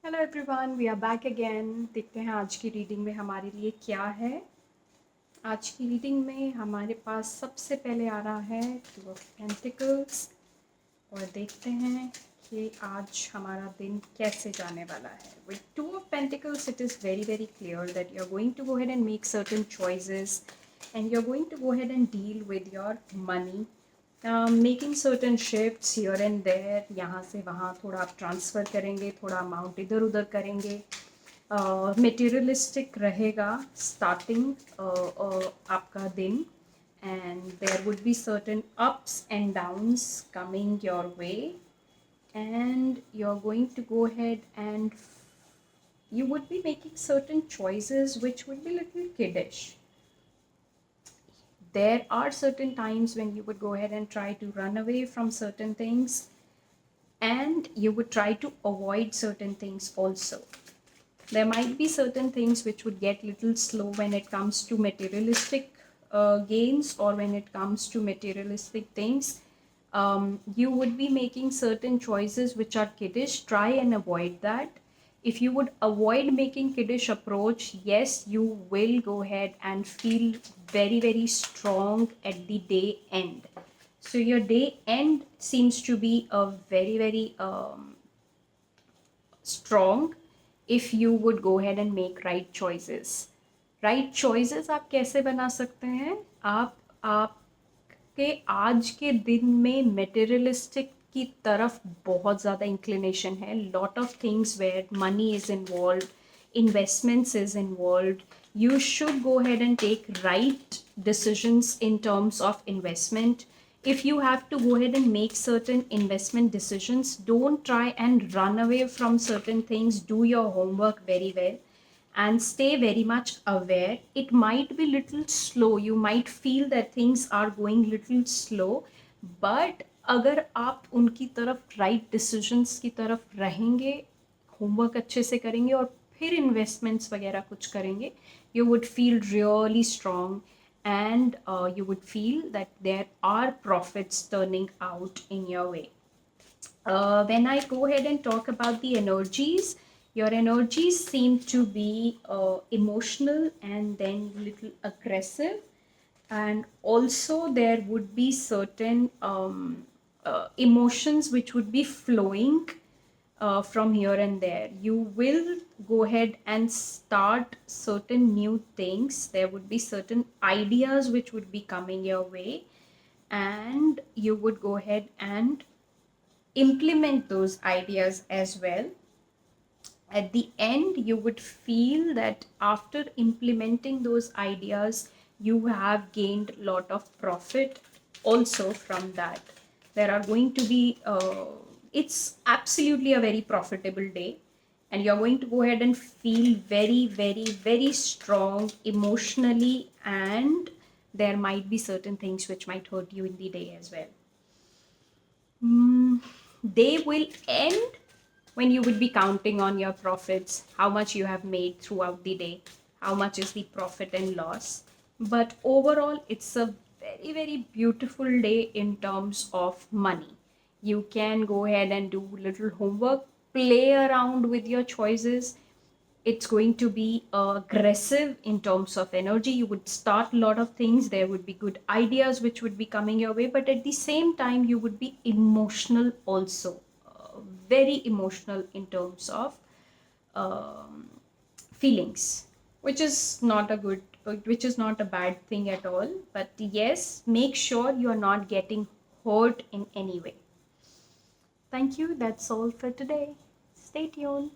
Hello everyone, we are back again. देखते हैं आज की रीडिंग में हमारे लिए क्या है। आज की रीडिंग में हमारे पास सबसे पहले आ रहा है टू ऑफ पेंटिकल्स और देखते हैं कि आज हमारा दिन कैसे जाने वाला है। With two of pentacles it is very very clear that you are going to go ahead and make certain choices and you're going to go ahead and deal with your money, making certain shifts here and there. यहाँ से वहाँ थोड़ा आप transfer करेंगे, थोड़ा amount इधर उधर करेंगे। मटेरियलिस्टिक रहेगा स्टार्टिंग आपका दिन, and there would be certain ups and downs coming your way, and you're going to go ahead and you would be making certain choices which would be little kiddish. There are certain times when you would go ahead and try to run away from certain things, and you would try to avoid certain things also. There might be certain things which would get little slow when it comes to materialistic gains, or when it comes to materialistic things. You would be making certain choices which are kiddish. Try and avoid that. If you would avoid making kiddish approach, yes, you will go ahead and feel very very strong at the day end. So your day end seems to be a very very strong if you would go ahead and make right choices. Right choices आप कैसे बना सकते हैं? आपके आज के दिन में materialistic की तरफ बहुत ज़्यादा inclination है. Lot of things where money is involved, investments is involved. You should go ahead and take right decisions in terms of investment. If you have to go ahead and make certain investment decisions, don't try and run away from certain things. Do your homework very well and stay very much aware. It might be little slow. You might feel that things are going little slow, but अगर आप उनकी तरफ right decisions की तरफ रहेंगे, homework अच्छे से करेंगे और फिर इन्वेस्टमेंट्स वगैरह कुछ करेंगे, you would feel really strong, and you would feel that there are profits turning out in your way. When I go ahead and talk about the energies, your energies seem to be emotional and then little aggressive, and also there would be certain emotions which would be flowing from here and there. You will go ahead and start certain new things. There would be certain ideas which would be coming your way, and you would go ahead and implement those ideas as well. At the end, you would feel that after implementing those ideas, you have gained a lot of profit also from that. There are going to be it's absolutely a very profitable day, and you're going to go ahead and feel very very very strong emotionally, and there might be certain things which might hurt you in the day as well. They will end when you would be counting on your profits, how much you have made throughout the day, how much is the profit and loss. But overall, it's a very, very beautiful day in terms of money. You can go ahead and do little homework, play around with your choices. It's going to be aggressive in terms of energy. You would start a lot of things. There would be good ideas which would be coming your way, but at the same time, you would be emotional also, very emotional in terms of um, feelings, which is not a good, which is not a bad thing at all. But yes, make sure you are not getting hurt in any way. Thank you. That's all for today. Stay tuned.